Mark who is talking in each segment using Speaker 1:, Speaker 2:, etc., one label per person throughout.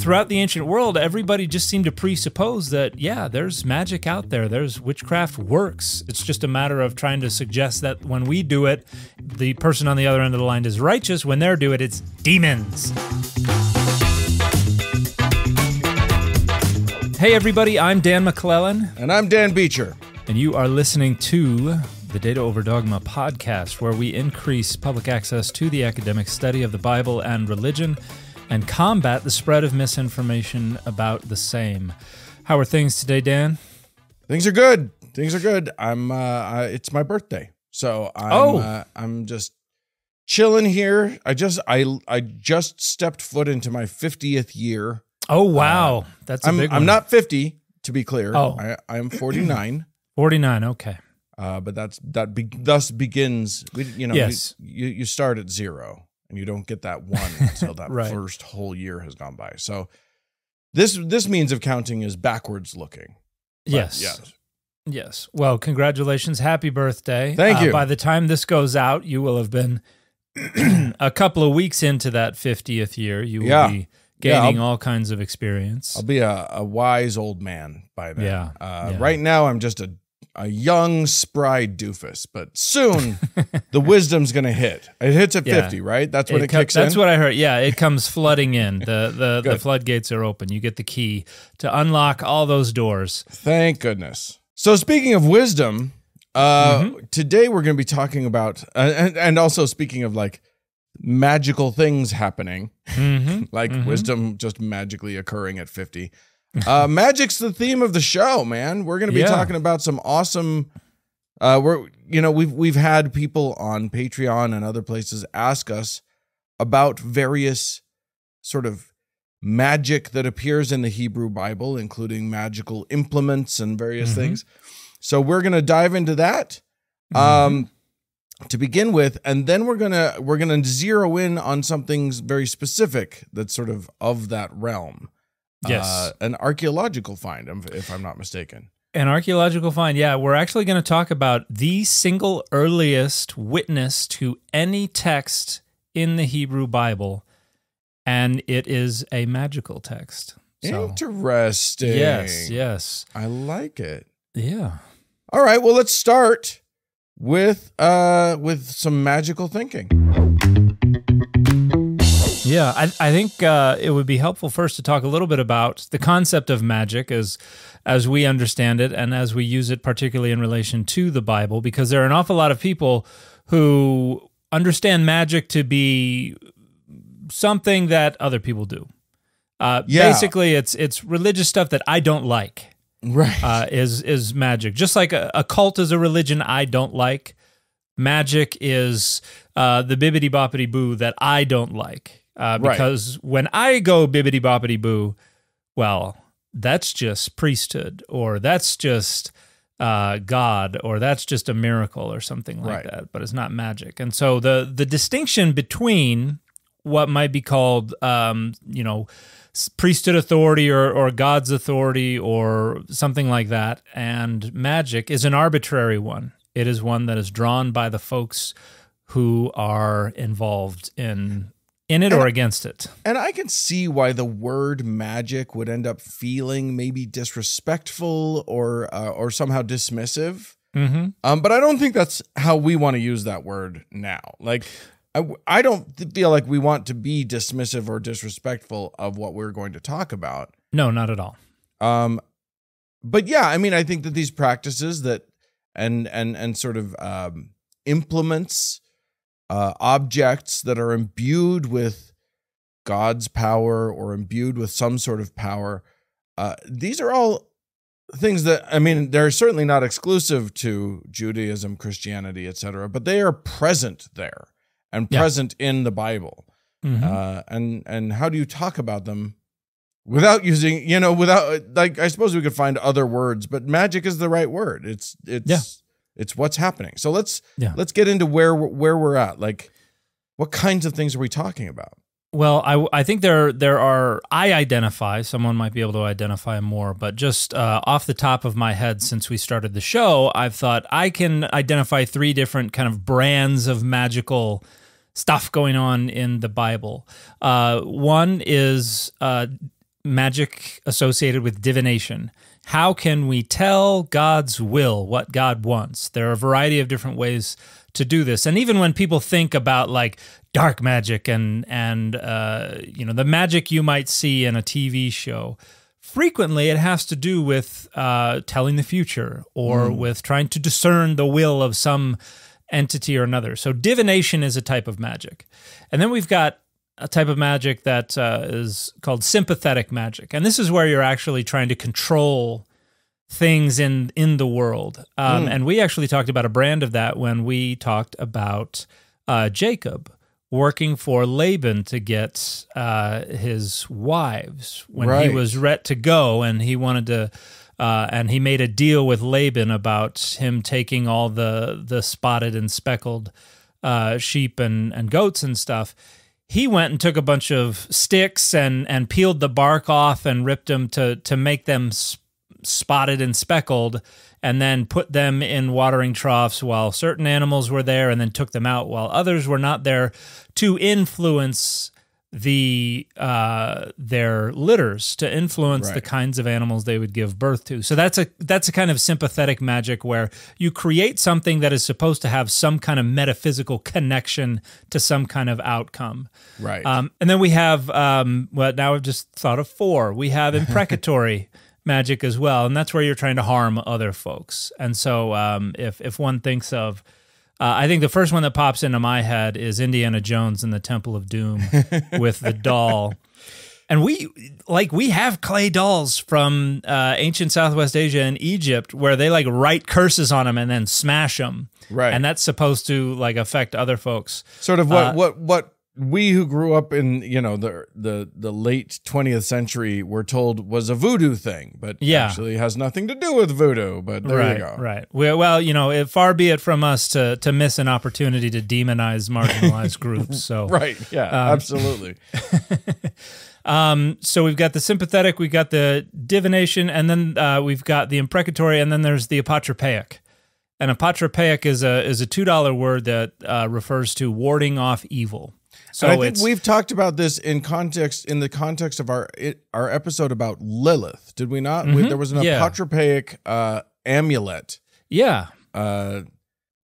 Speaker 1: throughout the ancient world, everybody just seemed to presuppose that, yeah, there's magic out there. There's witchcraft works. It's just a matter of trying to suggest that when we do it, the person on the other end of the line is righteous. When they do it, it's demons. Hey, everybody, I'm Dan McClellan.
Speaker 2: And I'm Dan Beecher.
Speaker 1: And you are listening to the Data Over Dogma podcast, where we increase public access to the academic study of the Bible and religion and combat the spread of misinformation about the same. How are things today, Dan?
Speaker 2: Things are good. Things are good. It's my birthday, so I'm just chilling here. I just stepped foot into my 50th year.
Speaker 1: Oh wow, that's a big one.
Speaker 2: I'm not 50, to be clear.
Speaker 1: Oh,
Speaker 2: I am 49.
Speaker 1: 49. Okay.
Speaker 2: But thus begins.
Speaker 1: Yes.
Speaker 2: You start at 0. And you don't get that 1 until that
Speaker 1: right.
Speaker 2: first whole year has gone by. So this means of counting is backwards looking.
Speaker 1: Yes. Well, congratulations. Happy birthday.
Speaker 2: Thank you.
Speaker 1: By the time this goes out, you will have been a couple of weeks into that 50th year. You will be gaining all kinds of experience.
Speaker 2: I'll be a wise old man by then.
Speaker 1: Yeah.
Speaker 2: Right now, I'm just a young, spry doofus, but soon the wisdom's going to hit. It hits at 50, right? That's when it kicks in?
Speaker 1: That's what I heard. Yeah, it comes flooding in. The floodgates are open. You get the key to unlock all those doors.
Speaker 2: Thank goodness. So speaking of wisdom, today we're going to be talking about, and also speaking of like magical things happening, wisdom just magically occurring at 50. Magic's the theme of the show, man. We're going to be talking about some awesome. We've had people on Patreon and other places ask us about various sort of magic that appears in the Hebrew Bible, including magical implements and various things. So we're going to dive into that to begin with, and then we're gonna zero in on something very specific that's sort of that realm.
Speaker 1: Yes.
Speaker 2: An archaeological find, if I'm not mistaken.
Speaker 1: An archaeological find, yeah. We're actually going to talk about the single earliest witness to any text in the Hebrew Bible, and it is a magical text. So,
Speaker 2: interesting.
Speaker 1: Yes.
Speaker 2: I like it.
Speaker 1: Yeah.
Speaker 2: All right, well, let's start with some magical thinking.
Speaker 1: Yeah, I think it would be helpful first to talk a little bit about the concept of magic as we understand it and as we use it particularly in relation to the Bible, because there are an awful lot of people who understand magic to be something that other people do. Basically, it's religious stuff that I don't like.
Speaker 2: Right.
Speaker 1: Is magic. Just like a cult is a religion I don't like, magic is the bibbidi-boppity-boo that I don't like. Because when I go bibbidi-boppity-boo, well, that's just priesthood, or that's just God, or that's just a miracle or something like that, but it's not magic. And so the distinction between what might be called, priesthood authority or God's authority or something like that, and magic is an arbitrary one. It is one that is drawn by the folks who are involved in it or against it. And
Speaker 2: I can see why the word magic would end up feeling maybe disrespectful or somehow dismissive. But I don't think that's how we want to use that word now. Like, I don't feel like we want to be dismissive or disrespectful of what we're going to talk about.
Speaker 1: No, not at all.
Speaker 2: But yeah, I mean, I think that these practices that and sort of implements, objects that are imbued with God's power or imbued with some sort of power, these are all things that, I mean, they're certainly not exclusive to Judaism, Christianity, etc., but they are present there and present in the Bible. And how do you talk about them without using, I suppose we could find other words, but magic is the right word. It's what's happening. So let's get into where we're at. Like, what kinds of things are we talking about?
Speaker 1: Well, I think there are, I identify, someone might be able to identify more, but just off the top of my head since we started the show, I've thought I can identify 3 different kind of brands of magical stuff going on in the Bible. One is magic associated with divination. How can we tell God's will, what God wants? There are a variety of different ways to do this. And even when people think about like dark magic and the magic you might see in a TV show, frequently it has to do with telling the future or with trying to discern the will of some entity or another. So divination is a type of magic. And then we've got a type of magic that is called sympathetic magic. And this is where you're actually trying to control things in the world. And we actually talked about a brand of that when we talked about Jacob working for Laban to get his wives when he was ready to go, and he wanted to, and he made a deal with Laban about him taking all the spotted and speckled sheep and goats and stuff. He went and took a bunch of sticks and peeled the bark off and ripped them to make them spotted and speckled, and then put them in watering troughs while certain animals were there, and then took them out while others were not there, to influence their litters, to influence the kinds of animals they would give birth to. So that's a kind of sympathetic magic where you create something that is supposed to have some kind of metaphysical connection to some kind of outcome.
Speaker 2: Right.
Speaker 1: And then we have, now I've just thought of 4. We have imprecatory magic as well, and that's where you're trying to harm other folks. And so if one thinks of, I think the first one that pops into my head is Indiana Jones and the Temple of Doom with the doll. And we have clay dolls from ancient Southwest Asia and Egypt where they like write curses on them and then smash them.
Speaker 2: Right.
Speaker 1: And that's supposed to like affect other folks.
Speaker 2: Sort of what we who grew up in, the late 20th century were told was a voodoo thing, but actually has nothing to do with voodoo, but there you go.
Speaker 1: Right. Well, far be it from us to miss an opportunity to demonize marginalized groups. So
Speaker 2: right. Yeah, absolutely.
Speaker 1: So we've got the sympathetic, we've got the divination, and then we've got the imprecatory, and then there's the apotropaic. And apotropaic is a $2 word that refers to warding off evil. So
Speaker 2: and I think we've talked about this in the context of our episode about Lilith, did we not? There was an apotropaic amulet.
Speaker 1: Yeah.
Speaker 2: That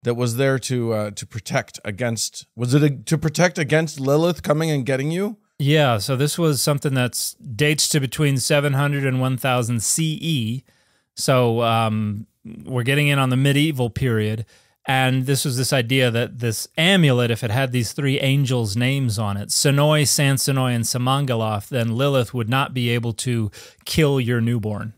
Speaker 2: was there to protect against. Was it to protect against Lilith coming and getting you?
Speaker 1: Yeah. So this was something that dates to between 700 and 1000 CE. So we're getting in on the medieval period. And this was this idea that this amulet, if it had these 3 angels' names on it, Sonoi, Sansonoi, and Samangaloth, then Lilith would not be able to kill your newborn.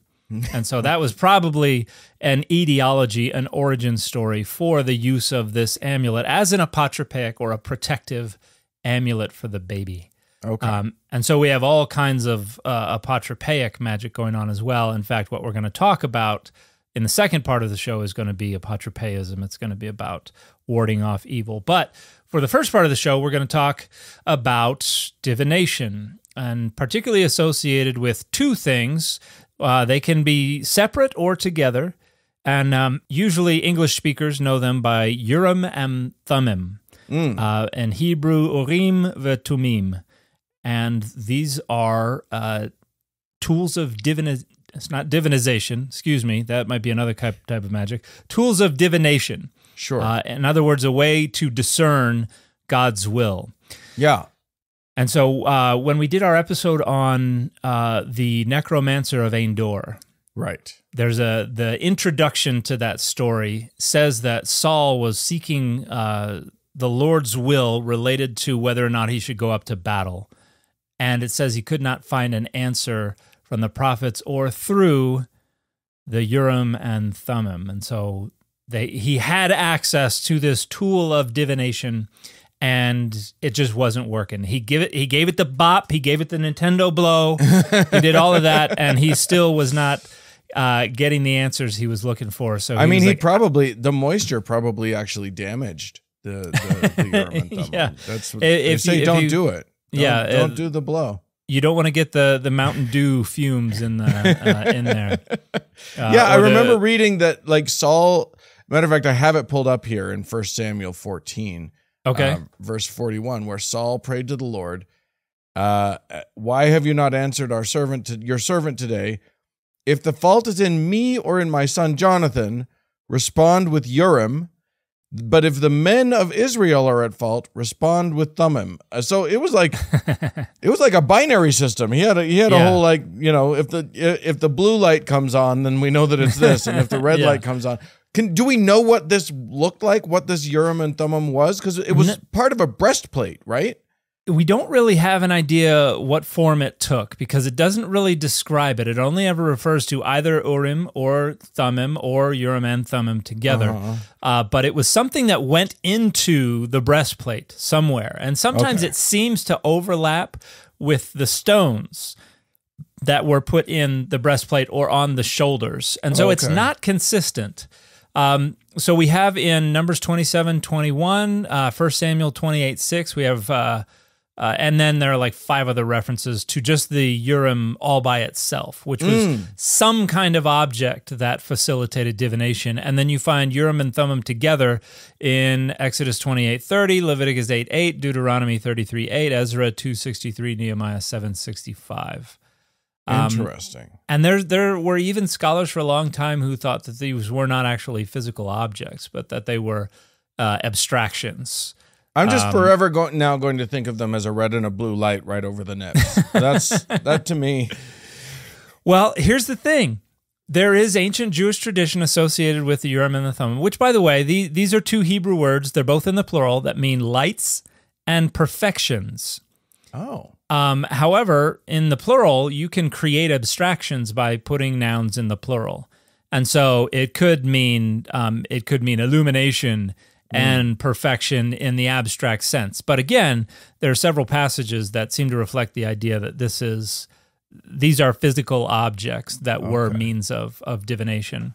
Speaker 1: And so that was probably an etiology, an origin story for the use of this amulet as an apotropaic or a protective amulet for the baby.
Speaker 2: Okay.
Speaker 1: And so we have all kinds of apotropaic magic going on as well. In fact, what we're going to talk about in the second part of the show is going to be apotropaism. It's going to be about warding off evil. But for the first part of the show, we're going to talk about divination, and particularly associated with 2 things. They can be separate or together, and usually English speakers know them by Urim and Thummim, in Hebrew, Urim and Thummim. And these are tools of divination. It's not divinization, excuse me. That might be another type of magic. Tools of divination.
Speaker 2: Sure.
Speaker 1: In other words, a way to discern God's will.
Speaker 2: Yeah.
Speaker 1: And so when we did our episode on the necromancer of Endor,
Speaker 2: right,
Speaker 1: there's the introduction to that story says that Saul was seeking the Lord's will related to whether or not he should go up to battle. And it says he could not find an answer from the prophets or through the Urim and Thummim. And so he had access to this tool of divination, and it just wasn't working. He gave it the bop, he gave it the Nintendo blow, he did all of that, and he still was not getting the answers he was looking for. So
Speaker 2: the moisture probably actually damaged the Urim and Thummim.
Speaker 1: Yeah.
Speaker 2: That's what they say. Don't do it. Don't do the blow.
Speaker 1: You don't want to get the Mountain Dew fumes in there.
Speaker 2: I remember reading that, like, Saul. Matter of fact, I have it pulled up here in 1 Samuel 14,
Speaker 1: okay,
Speaker 2: verse 41, where Saul prayed to the Lord Why have you not answered your servant today? If the fault is in me or in my son Jonathan, respond with Urim. But if the men of Israel are at fault, respond with Thummim. So it was like a binary system. He had a whole, like, you know, if the blue light comes on, then we know that it's this, and if the red light comes on, do we know what this looked like? What this Urim and Thummim was? Because it was part of a breastplate, right?
Speaker 1: We don't really have an idea what form it took because it doesn't really describe it. It only ever refers to either Urim or Thummim or Urim and Thummim together. But it was something that went into the breastplate somewhere. And sometimes it seems to overlap with the stones that were put in the breastplate or on the shoulders. And so it's not consistent. So we have in Numbers 27:21, 1 Samuel 28:6, we have... and then there are like 5 other references to just the Urim all by itself, which was some kind of object that facilitated divination. And then you find Urim and Thummim together in Exodus 28:30, Leviticus 8:8, Deuteronomy 33:8, Ezra 2:63, Nehemiah 7:65.
Speaker 2: Interesting.
Speaker 1: And there were even scholars for a long time who thought that these were not actually physical objects, but that they were abstractions.
Speaker 2: I'm just forever going to think of them as a red and a blue light right over the nips. That to me.
Speaker 1: Well, here's the thing. There is ancient Jewish tradition associated with the Urim and the Thummim, which, by the way, these are 2 Hebrew words. They're both in the plural that mean lights and perfections.
Speaker 2: Oh.
Speaker 1: However, in the plural, you can create abstractions by putting nouns in the plural. And so it could mean illumination and perfection in the abstract sense. But again, there are several passages that seem to reflect the idea that these are physical objects that were means of divination.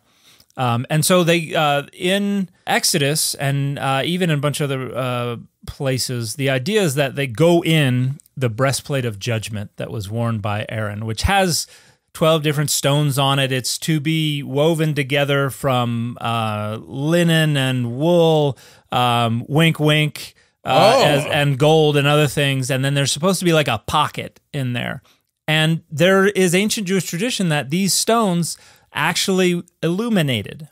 Speaker 1: And so they, in Exodus and even in a bunch of other places, the idea is that they go in the breastplate of judgment that was worn by Aaron, which has 12 different stones on it. It's to be woven together from linen and wool, wink, wink, and gold and other things. And then there's supposed to be like a pocket in there. And there is ancient Jewish tradition that these stones actually illuminated.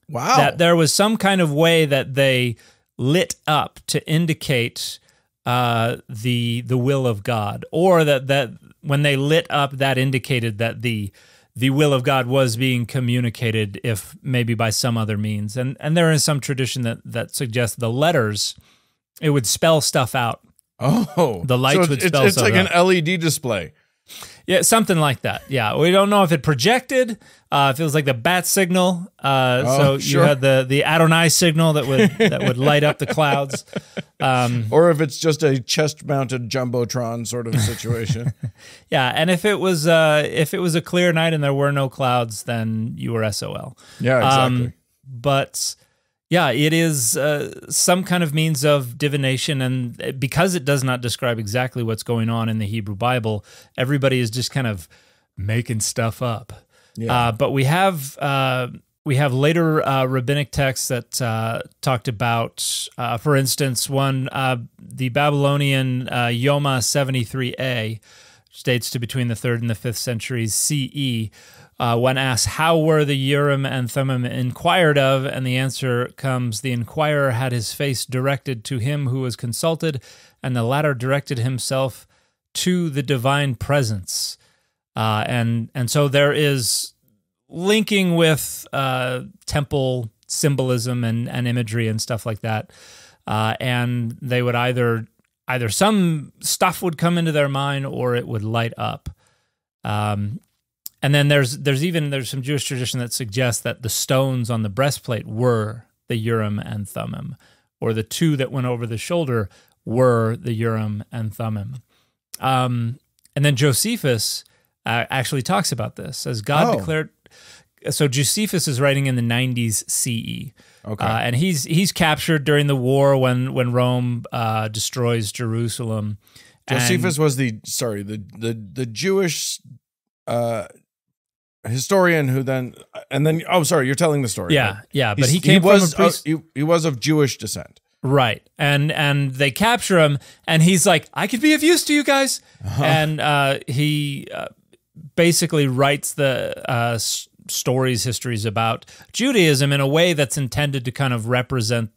Speaker 2: Wow.
Speaker 1: That there was some kind of way that they lit up to indicate the will of God, or that when they lit up, that indicated that the will of God was being communicated, if maybe by some other means. And there is some tradition that suggests the letters, it would spell stuff out.
Speaker 2: Oh,
Speaker 1: the lights would spell stuff out.
Speaker 2: It's like an LED display.
Speaker 1: Yeah, something like that. Yeah, we don't know if it projected. It feels like the bat signal. You had the Adonai signal that would light up the clouds.
Speaker 2: Or if it's just a chest-mounted jumbotron sort of situation.
Speaker 1: Yeah, and if it was a clear night and there were no clouds, then you were SOL.
Speaker 2: Yeah, exactly.
Speaker 1: But yeah, it is some kind of means of divination, and because it does not describe exactly what's going on in the Hebrew Bible, everybody is just kind of making stuff up. Yeah. But we have later rabbinic texts that talked about, for instance, one, the Babylonian Yoma 73a, which dates to between the 3rd and the 5th centuries CE. When asked, how were the Urim and Thummim inquired of? And the answer comes, the inquirer had his face directed to him who was consulted, and the latter directed himself to the divine presence. And so there is linking with temple symbolism and imagery and stuff like that. And they would either some stuff would come into their mind or it would light up. And then there's some Jewish tradition that suggests that the stones on the breastplate were the Urim and Thummim, or the 2 that went over the shoulder were the Urim and Thummim. And then Josephus actually talks about this as God declared. So Josephus is writing in the 90s CE, and he's captured during the war when Rome destroys Jerusalem.
Speaker 2: Josephus was the Jewish historian who then you're telling the story.
Speaker 1: Yeah,
Speaker 2: right?
Speaker 1: But he came from a priest.
Speaker 2: He was of Jewish descent.
Speaker 1: Right. And they capture him, and he's like, I could be of use to you guys. And he basically writes the histories about Judaism in a way that's intended to kind of represent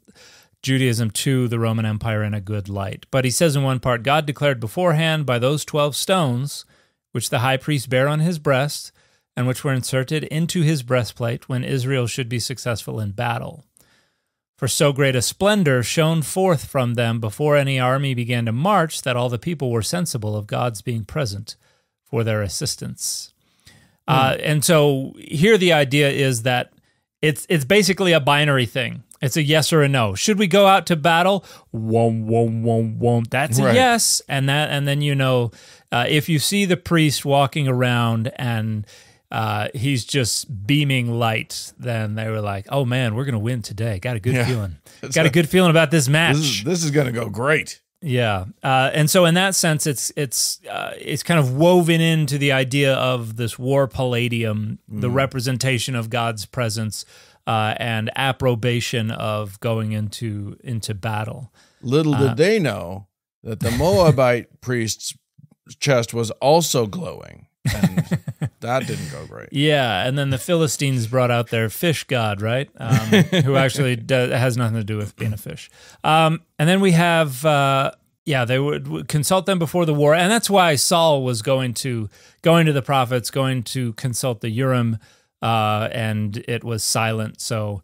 Speaker 1: Judaism to the Roman Empire in a good light. But he says in one part, God declared beforehand by those 12 stones, which the high priest bare on his breast, and which were inserted into his breastplate when Israel should be successful in battle. For so great a splendor shone forth from them before any army began to march, that all the people were sensible of God's being present for their assistance. And so here the idea is that it's basically a binary thing. It's a yes or a no. Should we go out to battle? Won't. That's a yes. And then if you see the priest walking around and he's just beaming light, then they were like, "Oh man, we're gonna win today. Got a good feeling. Got a good feeling about this match.
Speaker 2: This is gonna go great."
Speaker 1: Yeah, and so in that sense, it's kind of woven into the idea of this war palladium, the representation of God's presence and approbation of going into battle.
Speaker 2: Little did they know that the Moabite priest's chest was also glowing, and that didn't go great.
Speaker 1: Yeah, and then the Philistines brought out their fish god, right? Who actually has nothing to do with being a fish. And then we have, they would consult them before the war, and that's why Saul was going to the prophets, going to consult the Urim, and it was silent. So,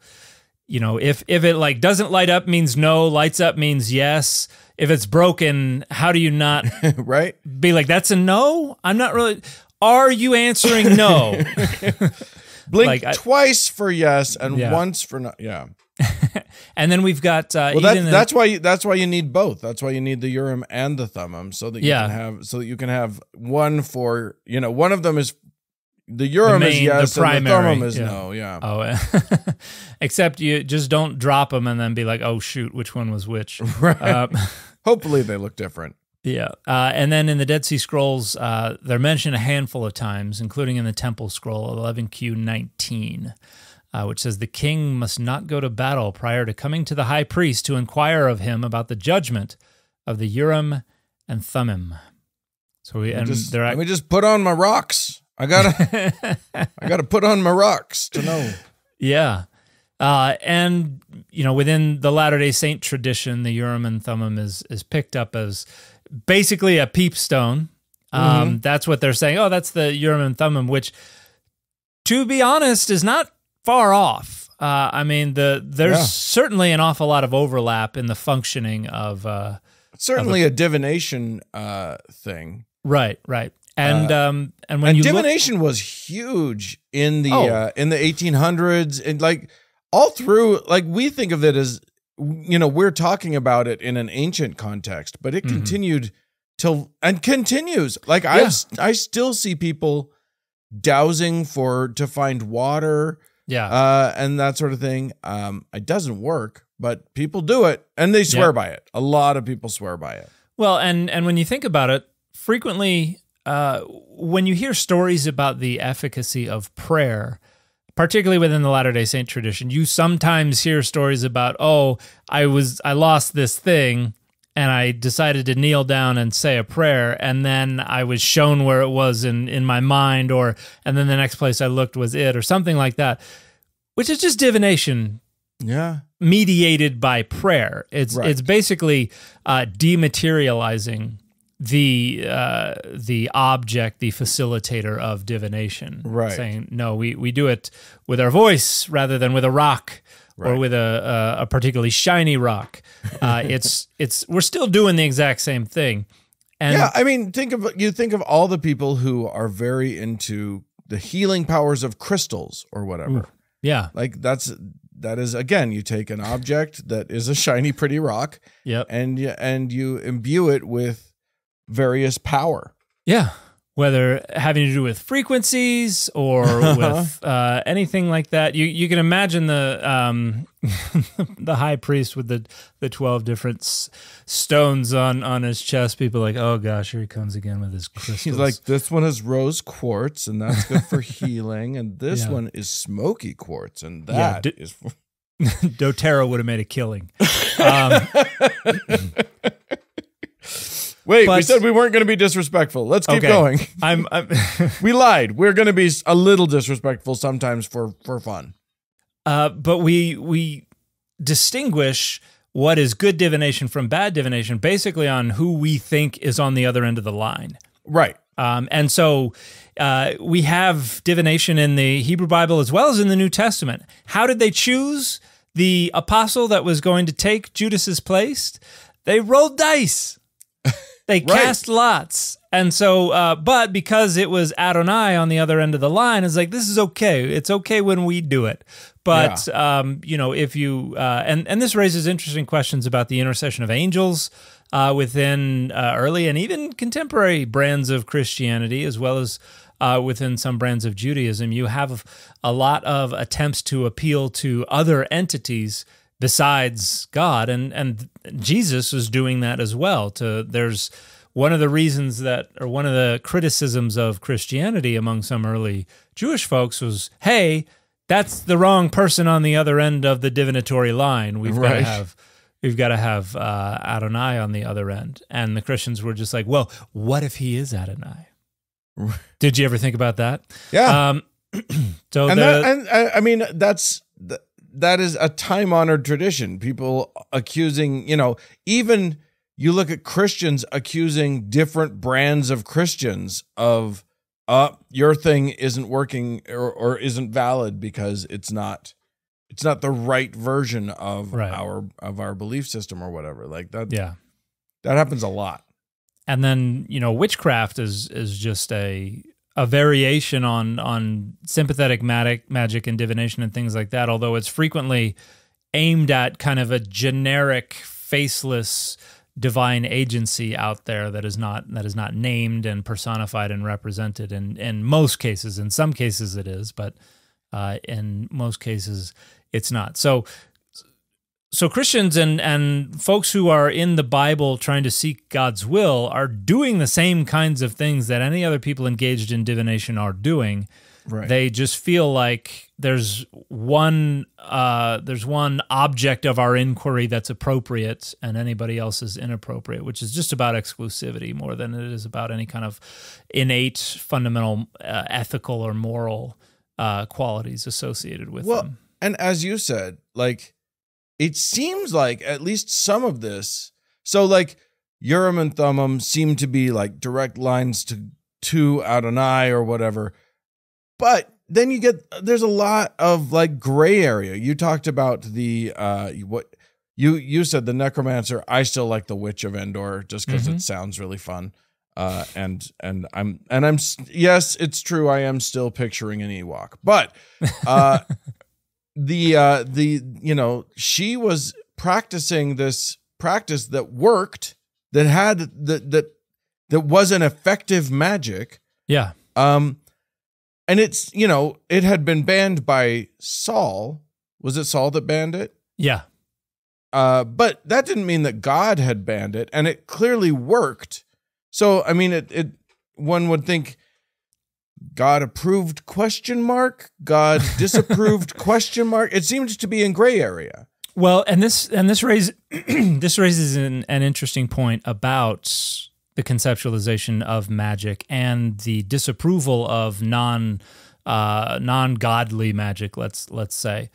Speaker 1: if it doesn't light up means no, lights up means yes. If it's broken, how do you not
Speaker 2: right?
Speaker 1: Be like, that's a no? I'm not really. Are you answering no?
Speaker 2: Blink twice for yes and once for no. Yeah.
Speaker 1: And then we've got
Speaker 2: that's why you need both. That's why you need the Urim and the Thummim, so that you can have one for one of them is the Urim is yes the primary, and the Thummim is no. Yeah.
Speaker 1: Oh, except you just don't drop them and then be like, oh shoot, which one was which?
Speaker 2: Right. Hopefully they look different.
Speaker 1: Yeah, and then in the Dead Sea Scrolls, they're mentioned a handful of times, including in the Temple Scroll 11Q19, which says the king must not go to battle prior to coming to the high priest to inquire of him about the judgment of the Urim and Thummim. So
Speaker 2: let me just put on my rocks. I gotta put on my rocks to know.
Speaker 1: Yeah. And within the Latter-day Saint tradition, the Urim and Thummim is picked up as basically a peep stone. That's what they're saying. Oh, that's the Urim and Thummim, which, to be honest, is not far off. There's certainly an awful lot of overlap in the functioning of
Speaker 2: certainly a divination thing.
Speaker 1: Right. And when
Speaker 2: divination was huge in the 1800s, and all through, we think of it as, we're talking about it in an ancient context, but it continued and continues. I still see people dowsing to find water, and that sort of thing. It doesn't work, but people do it, and they swear by it. A lot of people swear by it.
Speaker 1: Well, and when you think about it, frequently, when you hear stories about the efficacy of prayer, particularly within the Latter-day Saint tradition, you sometimes hear stories about, I lost this thing and I decided to kneel down and say a prayer, and then I was shown where it was in my mind, and then the next place I looked was it, or something like that, which is just divination.
Speaker 2: Yeah.
Speaker 1: Mediated by prayer. It's basically dematerializing the object, the facilitator of divination,
Speaker 2: right?
Speaker 1: Saying no, we do it with our voice rather than with a rock or with a particularly shiny rock. We're still doing the exact same thing. And
Speaker 2: think of all the people who are very into the healing powers of crystals or whatever.
Speaker 1: Ooh, yeah,
Speaker 2: that is, again, you take an object that is a shiny, pretty rock, and you imbue it with various power. Yeah.
Speaker 1: Whether having to do with frequencies or with anything like that. You can imagine the the high priest with the 12 different stones on his chest. People are like, oh gosh, here he comes again with his crystals.
Speaker 2: He's like, this one is rose quartz, and that's good for healing, and this one is smoky quartz, and that is
Speaker 1: doTERRA would have made a killing.
Speaker 2: Wait, we said we weren't going to be disrespectful. Let's keep going.
Speaker 1: I'm
Speaker 2: We lied. We're going to be a little disrespectful sometimes for fun.
Speaker 1: But we distinguish what is good divination from bad divination basically on who we think is on the other end of the line.
Speaker 2: Right.
Speaker 1: And so we have divination in the Hebrew Bible as well as in the New Testament. How did they choose the apostle that was going to take Judas's place? They rolled dice. They cast lots. And so, but because it was Adonai on the other end of the line, it's like, this is okay. It's okay when we do it. But, if you, and this raises interesting questions about the intercession of angels within early and even contemporary brands of Christianity, as well as within some brands of Judaism. You have a lot of attempts to appeal to other entities besides God, and Jesus was doing that as well. There's one of the reasons that, or one of the criticisms of Christianity among some early Jewish folks was, hey, that's the wrong person on the other end of the divinatory line. We've got to have Adonai on the other end. And the Christians were just like, well, what if he is Adonai? Did you ever think about that?
Speaker 2: Yeah.
Speaker 1: That's
Speaker 2: that is a time-honored tradition. People accusing, even you look at Christians accusing different brands of Christians of, your thing isn't working or isn't valid because it's not the right version of our belief system or whatever. Like that.
Speaker 1: Yeah.
Speaker 2: That happens a lot.
Speaker 1: And then, witchcraft is just a variation on sympathetic magic and divination and things like that, although it's frequently aimed at kind of a generic, faceless divine agency out there that is not named and personified and represented in most cases. In some cases it is, but in most cases it's not. So Christians and folks who are in the Bible trying to seek God's will are doing the same kinds of things that any other people engaged in divination are doing.
Speaker 2: Right.
Speaker 1: They just feel like there's one object of our inquiry that's appropriate and anybody else is inappropriate, which is just about exclusivity more than it is about any kind of innate, fundamental ethical or moral qualities associated with them.
Speaker 2: And as you said, like, it seems like at least some of this, so like Urim and Thummim seem to be like direct lines to Adonai or whatever, but then there's a lot of like gray area. You talked about the what you said, the necromancer. I still like the Witch of Endor just because it sounds really fun. And I'm yes, it's true. I am still picturing an Ewok, but she was practicing this practice that worked, that had that was an effective magic.
Speaker 1: Yeah.
Speaker 2: And it's, it had been banned by Saul. Was it Saul that banned it?
Speaker 1: Yeah.
Speaker 2: But that didn't mean that God had banned it, and it clearly worked. So, I mean, one would think God approved ? God disapproved ? It seems to be in gray area.
Speaker 1: Well, and this raises an interesting point about the conceptualization of magic and the disapproval of non-godly magic, let's say,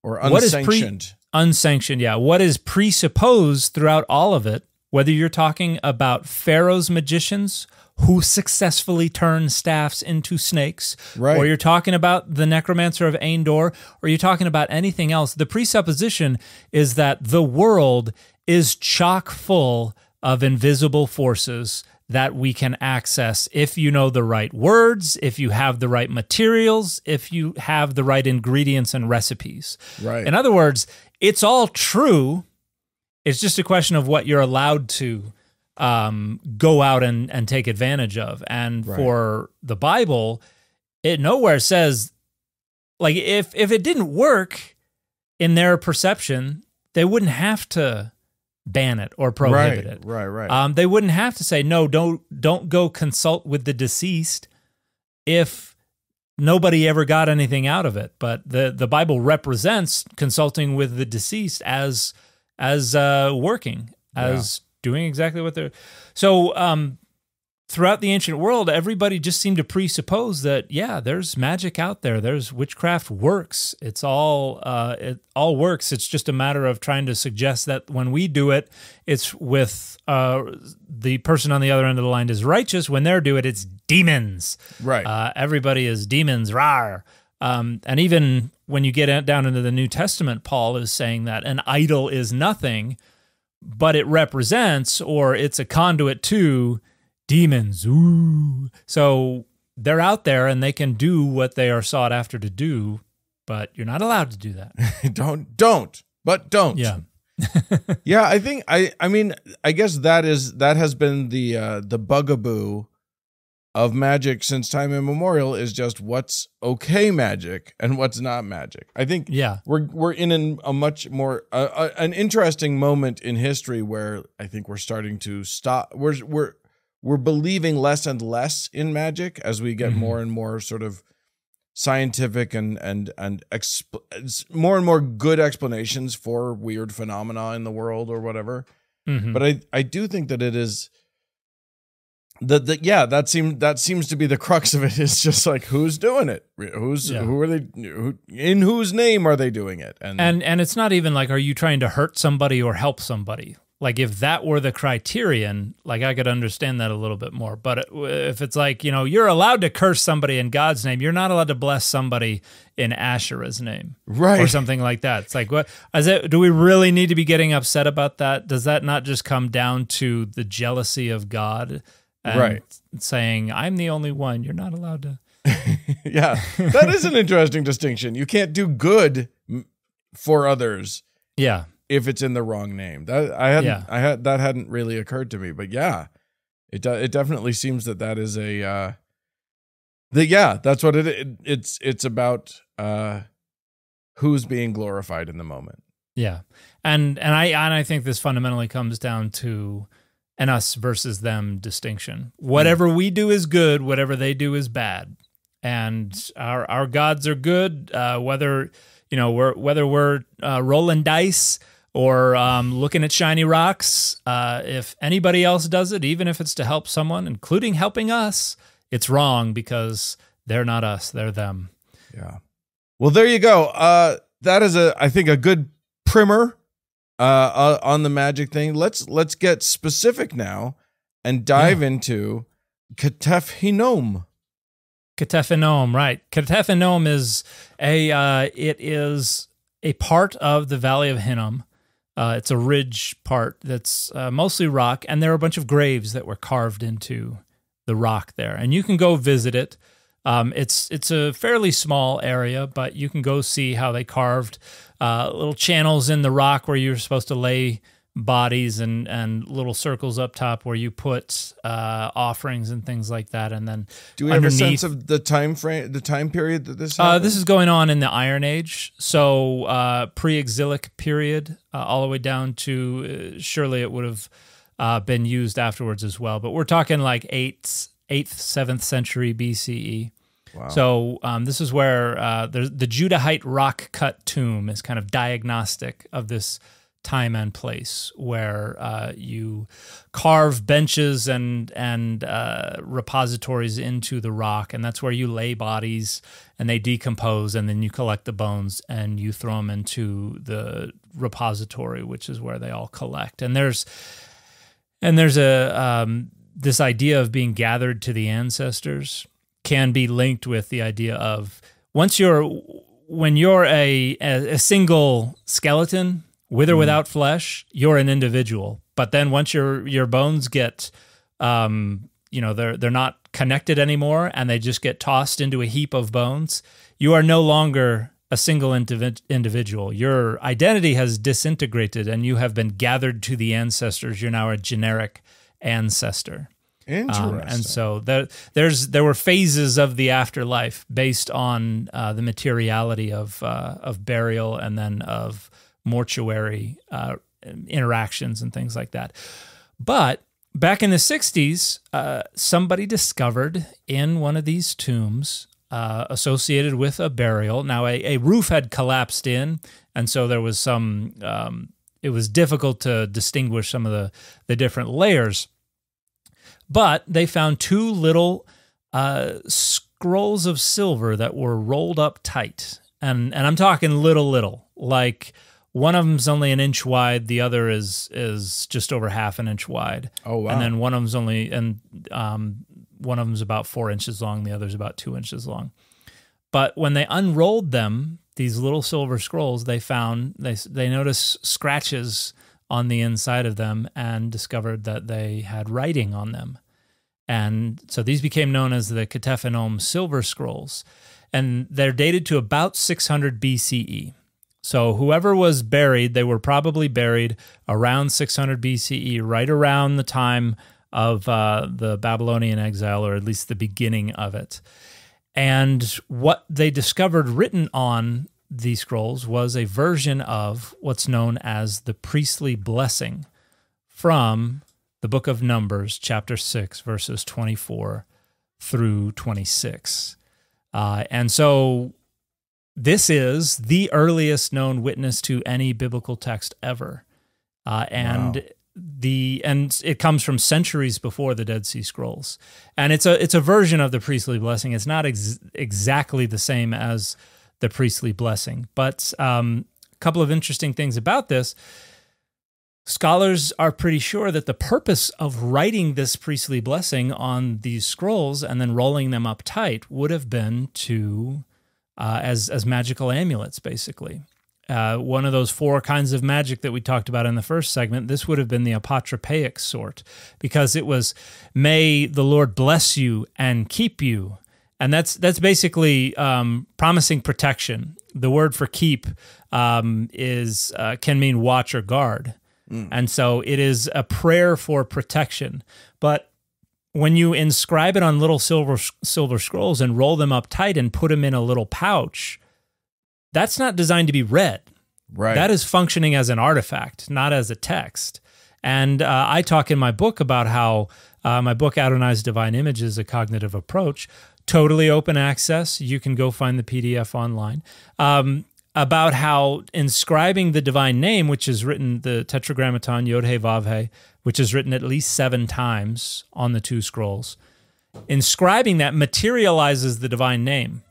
Speaker 2: or unsanctioned.
Speaker 1: Unsanctioned, yeah. What is presupposed throughout all of it, whether you're talking about Pharaoh's magicians who successfully turn staffs into snakes, or you're talking about the necromancer of Endor, or you're talking about anything else, the presupposition is that the world is chock full of invisible forces that we can access if you know the right words, if you have the right materials, if you have the right ingredients and recipes.
Speaker 2: Right.
Speaker 1: In other words, it's all true. It's just a question of what you're allowed to go out and take advantage of. And for the Bible, it nowhere says, like, if it didn't work in their perception, they wouldn't have to ban it or prohibit it.
Speaker 2: Right.
Speaker 1: They wouldn't have to say, no, don't go consult with the deceased if nobody ever got anything out of it. But the Bible represents consulting with the deceased as working, as doing exactly what they're. So throughout the ancient world, everybody just seemed to presuppose that, there's magic out there. There's witchcraft works. It all works. It's just a matter of trying to suggest that when we do it, it's with the person on the other end of the line is righteous. When they do it, it's demons.
Speaker 2: Right.
Speaker 1: Everybody is demons. Rawr. And even when you get down into the New Testament, Paul is saying that an idol is nothing, but it represents, or it's a conduit to, demons. Ooh. So they're out there and they can do what they are sought after to do, but you're not allowed to do that. Don't.
Speaker 2: Yeah. Yeah, I think I mean, I guess that has been the bugaboo of magic since time immemorial, is just what's okay magic and what's not magic. I think we're in a much more an interesting moment in history where I think we're starting to stop. We're believing less and less in magic as we get more and more sort of scientific and more and more good explanations for weird phenomena in the world or whatever. But I do think that it is that seems to be the crux of it, is just like, who's doing it? Who are they? In whose name are they doing it? And
Speaker 1: it's not even like, are you trying to hurt somebody or help somebody? Like, if that were the criterion, like, I could understand that a little bit more. But if it's like, you're allowed to curse somebody in God's name, you're not allowed to bless somebody in Asherah's name,
Speaker 2: right?
Speaker 1: Or something like that. It's like, what do we really need to be getting upset about that? Does that not just come down to the jealousy of God, and saying, I'm the only one, you're not allowed to?
Speaker 2: Yeah, that is an interesting distinction. You can't do good for others.
Speaker 1: Yeah.
Speaker 2: If it's in the wrong name. That hadn't really occurred to me, but it definitely seems that is a that's what it's about, who's being glorified in the moment.
Speaker 1: Yeah. And I think this fundamentally comes down to an us versus them distinction. Whatever we do is good, whatever they do is bad. And our gods are good, whether we're rolling dice or looking at shiny rocks. If anybody else does it, even if it's to help someone, including helping us, it's wrong because they're not us, they're them.
Speaker 2: Yeah. Well, there you go. That is I think a good primer on the magic thing. Let's get specific now and dive into Ketef Hinnom.
Speaker 1: Ketef Hinnom, right? Ketef Hinnom is a part of the Valley of Hinnom. It's a ridge part that's mostly rock, and there are a bunch of graves that were carved into the rock there, and you can go visit it. It's a fairly small area, but you can go see how they carved little channels in the rock where you're supposed to lay bodies, and little circles up top where you put offerings and things like that. And then
Speaker 2: do we have a sense of the time period that this happened?
Speaker 1: This is going on in the Iron Age, so pre-exilic period, all the way down to surely it would have been used afterwards as well. But we're talking like 8th, 7th century BCE. Wow. So this is where the Judahite rock cut tomb is kind of diagnostic of this time and place, where you carve benches and repositories into the rock, and that's where you lay bodies and they decompose, and then you collect the bones and you throw them into the repository, which is where they all collect. And there's this idea of being gathered to the ancestors can be linked with the idea of when you're a single skeleton, with or without flesh, you're an individual. But then once your bones get, they're not connected anymore, and they just get tossed into a heap of bones, you are no longer a single individual. Your identity has disintegrated, and you have been gathered to the ancestors. You're now a generic ancestor.
Speaker 2: Interesting.
Speaker 1: And so there were phases of the afterlife based on the materiality of burial, and then of mortuary interactions and things like that. But back in the 60s, somebody discovered in one of these tombs associated with a burial. Now, a roof had collapsed in, and so there was some, it was difficult to distinguish some of the different layers. But they found two little scrolls of silver that were rolled up tight. And I'm talking little, like one of them's only an inch wide, the other is just over half an inch wide.
Speaker 2: Oh, wow.
Speaker 1: And then one of them's one of them's about 4 inches long, the other's about 2 inches long. But when they unrolled them, these little silver scrolls, they noticed scratches on the inside of them and discovered that they had writing on them. And so these became known as the Ketef Hinnom silver scrolls. And they're dated to about 600 BCE. So whoever was buried, they were probably buried around 600 BCE, right around the time of the Babylonian exile, or at least the beginning of it. And what they discovered written on these scrolls was a version of what's known as the priestly blessing from the book of Numbers, chapter 6, verses 24 through 26. And so this is the earliest known witness to any biblical text ever. And wow. And it comes from centuries before the Dead Sea Scrolls. And it's a version of the priestly blessing. It's not exactly the same as the priestly blessing. But a couple of interesting things about this. Scholars are pretty sure that the purpose of writing this priestly blessing on these scrolls and then rolling them up tight would have been to as magical amulets, basically. One of those 4 kinds of magic that we talked about in the first segment, this would have been the apotropaic sort, because it was, may the Lord bless you and keep you. And that's basically promising protection. The word for keep can mean watch or guard. And so it is a prayer for protection. But when you inscribe it on little silver scrolls and roll them up tight and put them in a little pouch, that's not designed to be read. Right. That is functioning as an artifact, not as a text. And I talk in my book about how my book, Adonai's Divine Images, A Cognitive Approach, totally open access. You can go find the PDF online. About how inscribing the divine name, which is written, the Tetragrammaton, Yod-He, Vav-He, which is written at least 7 times on the 2 scrolls, inscribing that materializes the divine name.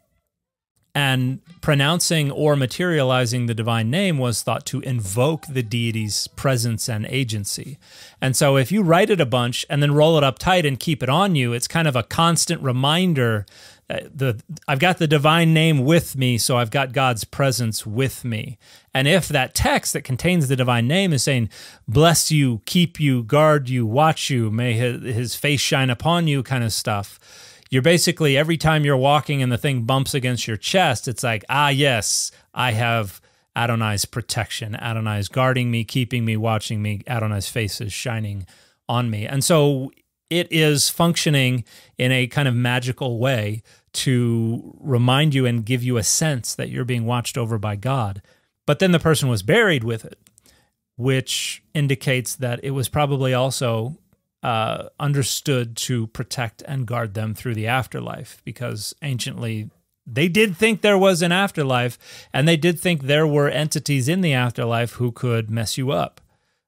Speaker 1: And pronouncing or materializing the divine name was thought to invoke the deity's presence and agency. And so if you write it a bunch and then roll it up tight and keep it on you, it's kind of a constant reminder that I've got the divine name with me, so I've got God's presence with me. And if that text that contains the divine name is saying, bless you, keep you, guard you, watch you, may his face shine upon you kind of stuff, you're basically, every time you're walking and the thing bumps against your chest, it's like, yes, I have Adonai's protection. Adonai's guarding me, keeping me, watching me. Adonai's face is shining on me. And so it is functioning in a kind of magical way to remind you and give you a sense that you're being watched over by God. But then the person was buried with it, which indicates that it was probably also understood to protect and guard them through the afterlife, because anciently they did think there was an afterlife, and they did think there were entities in the afterlife who could mess you up.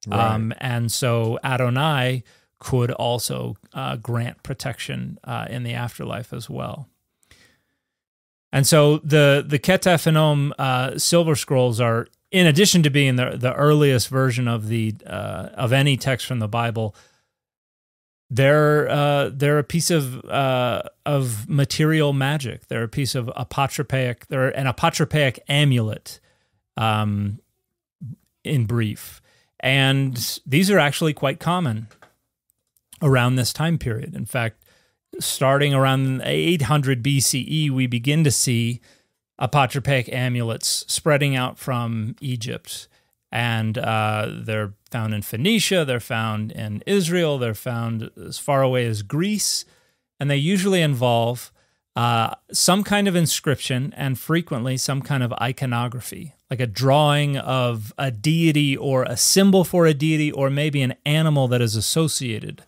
Speaker 1: Right. And so Adonai could also grant protection in the afterlife as well. And so the Ketef Hinnom silver scrolls are, in addition to being the earliest version of any text from the Bible, they're a piece of material magic. They're a piece of apotropaic. They're an apotropaic amulet, in brief. And these are actually quite common around this time period. In fact, starting around 800 BCE, we begin to see apotropaic amulets spreading out from Egypt. And they're found in Phoenicia, they're found in Israel, they're found as far away as Greece, and they usually involve some kind of inscription and frequently some kind of iconography, like a drawing of a deity or a symbol for a deity, or maybe an animal that is associated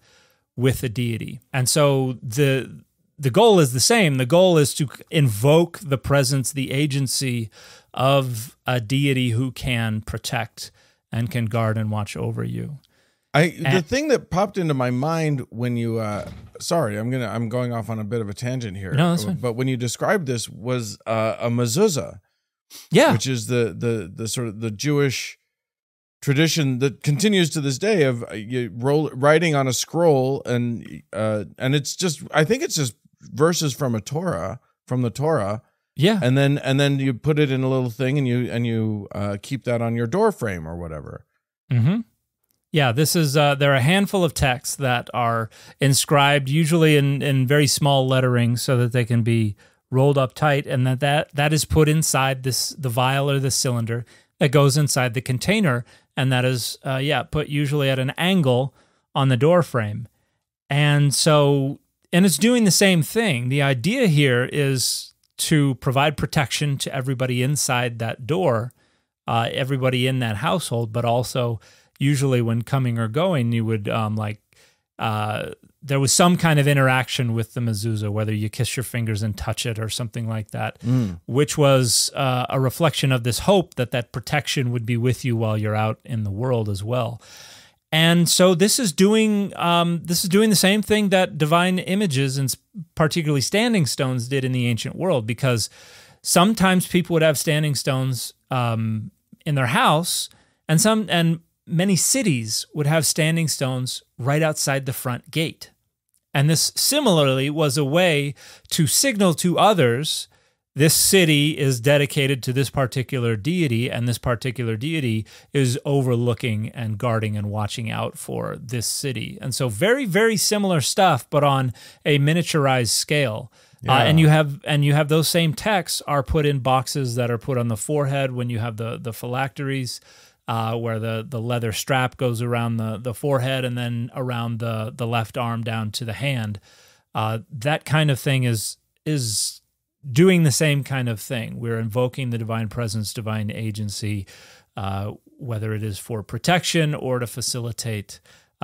Speaker 1: with a deity. And so the the goal is the same. The goal is to invoke the presence, the agency of a deity who can protect and can guard and watch over you.
Speaker 2: The thing that popped into my mind when you sorry, I'm going off on a bit of a tangent here.
Speaker 1: No, that's fine.
Speaker 2: But when you described this was a mezuzah.
Speaker 1: Yeah.
Speaker 2: Which is the sort of the Jewish tradition that continues to this day of writing on a scroll, and it's just, I think it's just verses from the Torah.
Speaker 1: Yeah.
Speaker 2: And then you put it in a little thing, and you keep that on your door frame or whatever.
Speaker 1: Mm-hmm. Yeah, this is there are a handful of texts that are inscribed, usually in very small lettering, so that they can be rolled up tight, and that is put inside the vial or the cylinder that goes inside the container, and that is put usually at an angle on the door frame. And it's doing the same thing. The idea here is to provide protection to everybody inside that door, everybody in that household, but also usually when coming or going, you would there was some kind of interaction with the mezuzah, whether you kiss your fingers and touch it or something like that, which was a reflection of this hope that protection would be with you while you're out in the world as well. And so this is doing the same thing that divine images, and particularly standing stones, did in the ancient world, because sometimes people would have standing stones in their house, and many cities would have standing stones right outside the front gate. And this similarly was a way to signal to others, this city is dedicated to this particular deity, and this particular deity is overlooking and guarding and watching out for this city. And so very, very similar stuff, but on a miniaturized scale. Yeah. And you have those same texts are put in boxes that are put on the forehead when you have the phylacteries, where the leather strap goes around the forehead and then around the left arm down to the hand. That kind of thing is doing the same kind of thing. We're invoking the divine presence, divine agency, whether it is for protection or to facilitate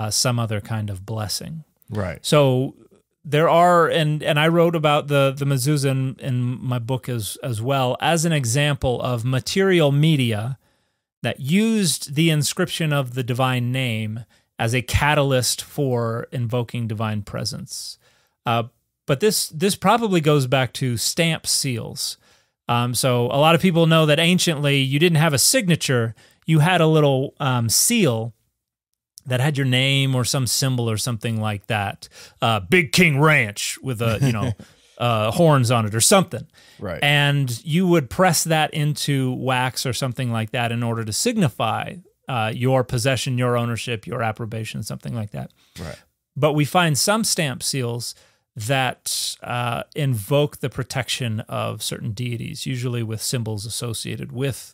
Speaker 1: some other kind of blessing.
Speaker 2: Right.
Speaker 1: So there are, and I wrote about the mezuzah in my book as well, as an example of material media that used the inscription of the divine name as a catalyst for invoking divine presence. But this probably goes back to stamp seals. So a lot of people know that anciently you didn't have a signature, you had a little seal that had your name or some symbol or something like that. Big King Ranch with horns on it or something.
Speaker 2: Right.
Speaker 1: And you would press that into wax or something like that in order to signify your possession, your ownership, your approbation, something like that.
Speaker 2: Right.
Speaker 1: But we find some stamp seals that invoke the protection of certain deities, usually with symbols associated with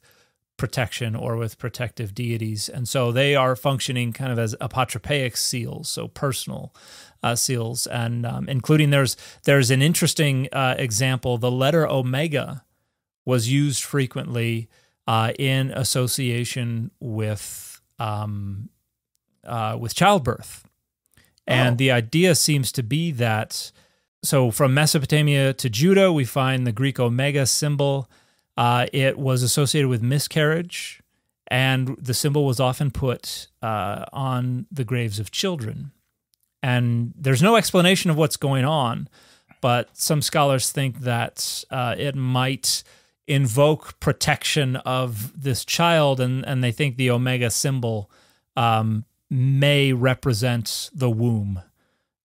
Speaker 1: protection or with protective deities. And so they are functioning kind of as apotropaic seals, so personal seals, and including there's an interesting example. The letter omega was used frequently in association with childbirth, and the idea seems to be that. So from Mesopotamia to Judah, we find the Greek omega symbol. It was associated with miscarriage, and the symbol was often put on the graves of children. And there's no explanation of what's going on, but some scholars think that it might invoke protection of this child, and they think the omega symbol may represent the womb.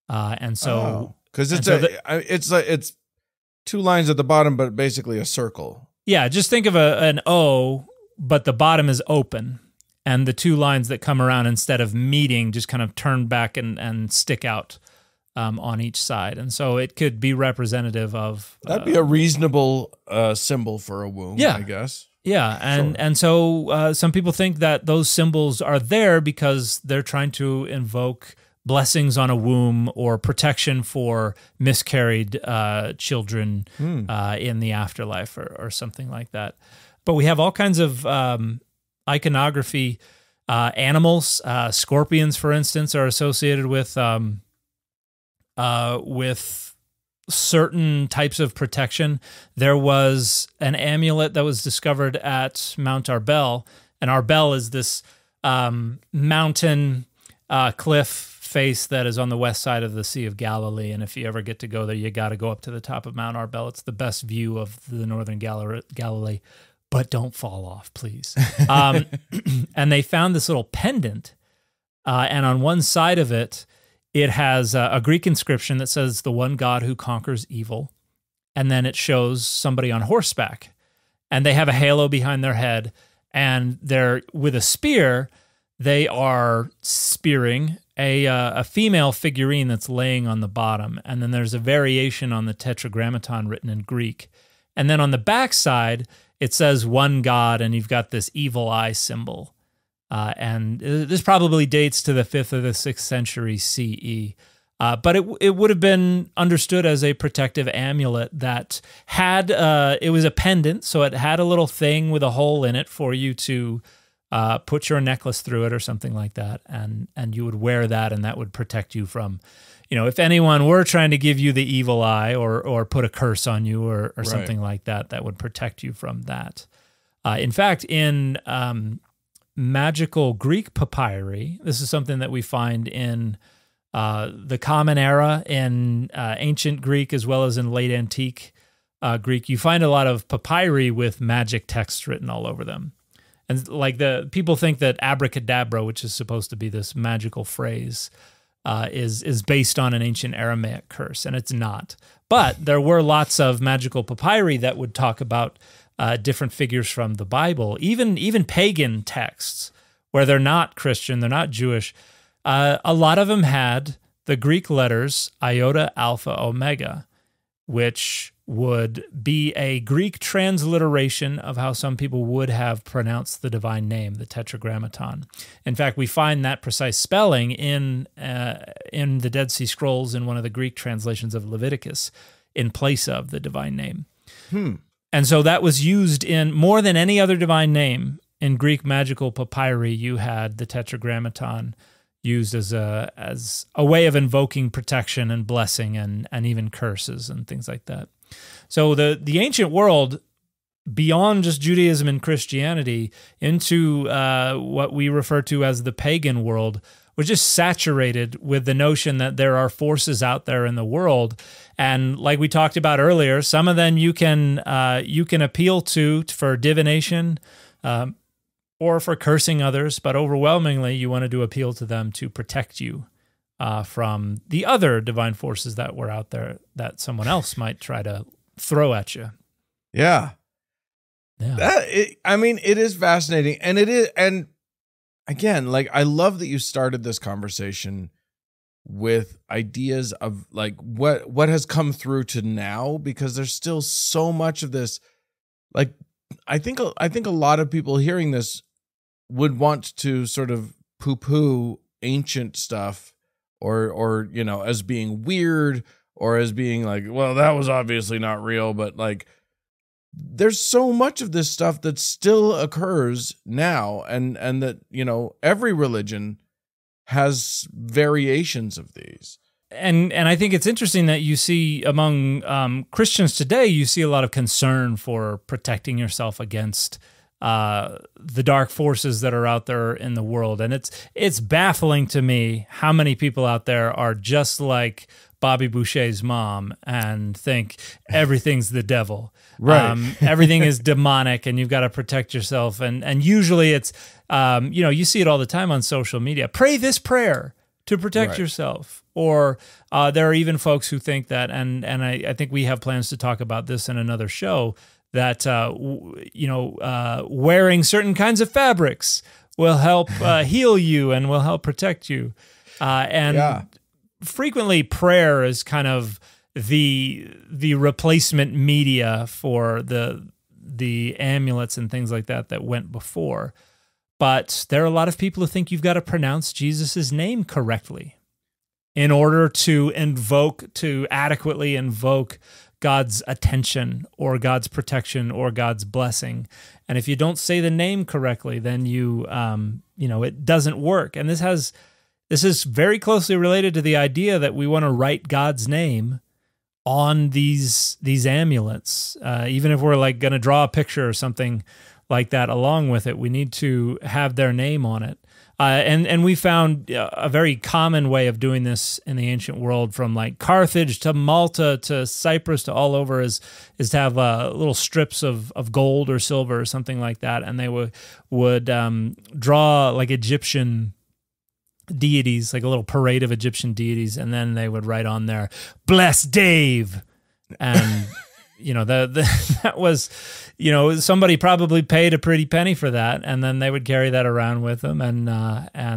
Speaker 1: And so,
Speaker 2: because it's two lines at the bottom, but basically a circle.
Speaker 1: Yeah, just think of an O, but the bottom is open, and the two lines that come around instead of meeting just kind of turn back and stick out on each side. And so it could be representative of...
Speaker 2: That'd be a reasonable symbol for a womb,
Speaker 1: yeah,
Speaker 2: I guess.
Speaker 1: Yeah, and so some people think that those symbols are there because they're trying to invoke blessings on a womb or protection for miscarried children in the afterlife or something like that. But we have all kinds of iconography. Animals, scorpions, for instance, are associated with certain types of protection. There was an amulet that was discovered at Mount Arbel, and Arbel is this mountain cliff face that is on the west side of the Sea of Galilee. And if you ever get to go there, you got to go up to the top of Mount Arbel. It's the best view of the northern Galilee, but don't fall off, please. And they found this little pendant, and on one side of it, it has a Greek inscription that says, "The one God who conquers evil." And then it shows somebody on horseback, and they have a halo behind their head, and they're with a spear. They are spearing a female figurine that's laying on the bottom. And then there's a variation on the Tetragrammaton written in Greek. And then on the back side, it says "one God," and you've got this evil eye symbol. And this probably dates to the 5th or the 6th century CE. But it would have been understood as a protective amulet that had, it was a pendant, so it had a little thing with a hole in it for you to put your necklace through it or something like that. And you would wear that, and that would protect you from, if anyone were trying to give you the evil eye or put a curse on you or right. something like that, that would protect you from that. In fact, in magical Greek papyri, this is something that we find in the Common Era in ancient Greek as well as in late antique Greek. You find a lot of papyri with magic texts written all over them. And like the people think that Abracadabra, which is supposed to be this magical phrase, is based on an ancient Aramaic curse, and it's not. But there were lots of magical papyri that would talk about different figures from the Bible, even pagan texts where they're not Christian, they're not Jewish. A lot of them had the Greek letters iota, alpha, omega, which would be a Greek transliteration of how some people would have pronounced the divine name, the Tetragrammaton. In fact, we find that precise spelling in the Dead Sea Scrolls in one of the Greek translations of Leviticus in place of the divine name. And so that was used in more than any other divine name in Greek magical papyri. You had the Tetragrammaton used as a way of invoking protection and blessing and even curses and things like that. So the ancient world, beyond just Judaism and Christianity, into what we refer to as the pagan world, was just saturated with the notion that there are forces out there in the world. And like we talked about earlier, some of them you can appeal to for divination, or for cursing others, but overwhelmingly you wanted to appeal to them to protect you from the other divine forces that were out there that someone else might try to throw at you.
Speaker 2: Yeah. It is fascinating. And again, like, I love that you started this conversation with ideas of like what has come through to now, because there's still so much of this. Like, I think a lot of people hearing this would want to sort of poo-poo ancient stuff or as being weird, or as being like, well, that was obviously not real. But like, there's so much of this stuff that still occurs now, and that, every religion has variations of these.
Speaker 1: And I think it's interesting that you see among Christians today, you see a lot of concern for protecting yourself against the dark forces that are out there in the world. And it's baffling to me how many people out there are just like Bobby Boucher's mom and think everything's the devil.
Speaker 2: Right.
Speaker 1: Everything is demonic and you've got to protect yourself. And usually it's, you see it all the time on social media. Pray this prayer to protect yourself. Or there are even folks who think that, and I think we have plans to talk about this in another show, that, wearing certain kinds of fabrics will help heal you and will help protect you. Frequently prayer is kind of the replacement media for the amulets and things like that went before. But there are a lot of people who think you've got to pronounce Jesus's name correctly in order to adequately invoke God's attention or God's protection or God's blessing. And if you don't say the name correctly, then it doesn't work. And this is very closely related to the idea that we want to write God's name on these amulets. Even if we're like going to draw a picture or something like that along with it, we need to have their name on it. And we found a very common way of doing this in the ancient world, from like Carthage to Malta to Cyprus to all over, is to have little strips of gold or silver or something like that, and they would draw like Egyptian deities, like a little parade of Egyptian deities, and then they would write on there, "Bless Dave," and that was, somebody probably paid a pretty penny for that, and then they would carry that around with them, and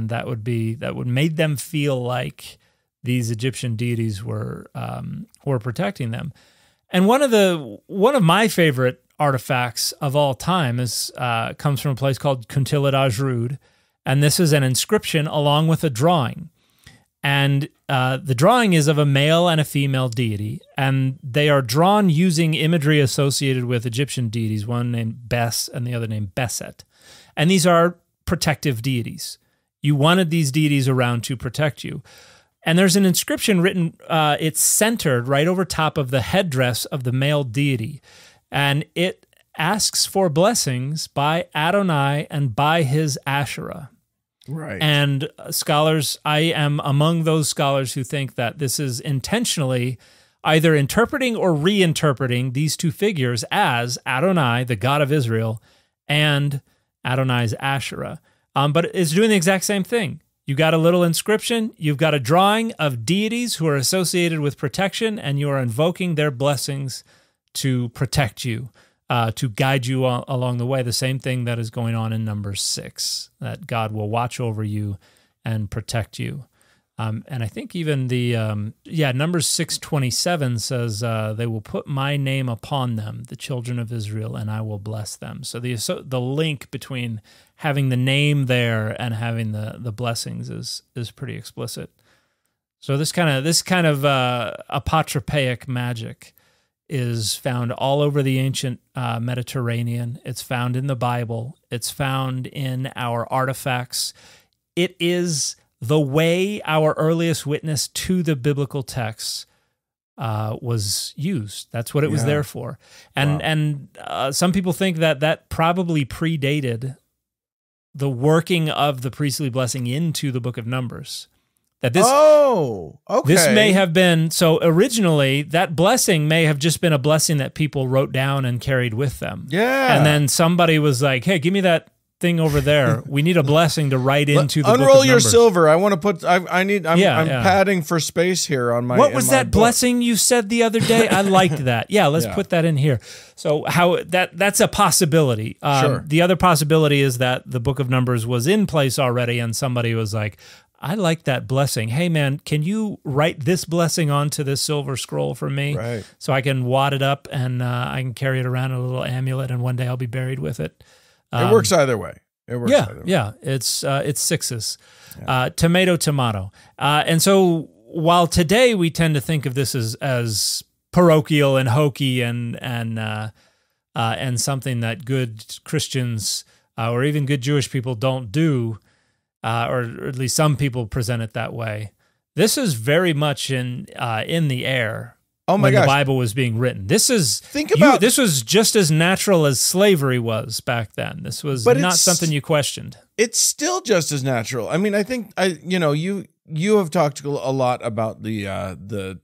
Speaker 1: that would made them feel like these Egyptian deities were protecting them. And one of my favorite artifacts of all time comes from a place called Kuntilat Ajrud, and this is an inscription along with a drawing. And the drawing is of a male and a female deity, and they are drawn using imagery associated with Egyptian deities, one named Bes and the other named Beset. And these are protective deities. You wanted these deities around to protect you. And there's an inscription written, it's centered right over top of the headdress of the male deity, and it asks for blessings by Adonai and by his Asherah.
Speaker 2: Right.
Speaker 1: And scholars, I am among those scholars who think that this is intentionally either interpreting or reinterpreting these two figures as Adonai, the God of Israel, and Adonai's Asherah. But it's doing the exact same thing. You got a little inscription, you've got a drawing of deities who are associated with protection, and you are invoking their blessings to protect you. To guide you along the way. The same thing that is going on in Numbers 6, that God will watch over you and protect you. And I think even Numbers 6:27 says, they will put my name upon them, the children of Israel, and I will bless them. So the link between having the name there and having the blessings is pretty explicit. So this kind of apotropaic magic is found all over the ancient Mediterranean. It's found in the Bible. It's found in our artifacts. It is the way our earliest witness to the biblical texts was used. That's what it was there for. And some people think that probably predated the working of the priestly blessing into the book of Numbers. That this may have been, so originally that blessing may have just been a blessing that people wrote down and carried with them.
Speaker 2: Yeah.
Speaker 1: And then somebody was like, hey, give me that thing over there. We need a blessing to write into the book of Numbers.
Speaker 2: Unroll your silver. I want to put, I'm padding for space here on my,
Speaker 1: what was that blessing you said the other day? I liked that. Yeah, let's put that in here. So that's a possibility.
Speaker 2: Sure.
Speaker 1: The other possibility is that the book of Numbers was in place already and somebody was like, I like that blessing. Hey, man, can you write this blessing onto this silver scroll for me?
Speaker 2: Right.
Speaker 1: So I can wad it up and I can carry it around in a little amulet, and one day I'll be buried with it.
Speaker 2: It works either way.
Speaker 1: It's sixes. Tomato. And so while today we tend to think of this as parochial and hokey and something that good Christians or even good Jewish people don't do, or at least some people present it that way. This is very much in the air.
Speaker 2: Oh my
Speaker 1: when
Speaker 2: gosh.
Speaker 1: The Bible was being written. This was just as natural as slavery was back then. This was not something you questioned.
Speaker 2: It's still just as natural. I mean, I think you have talked a lot about the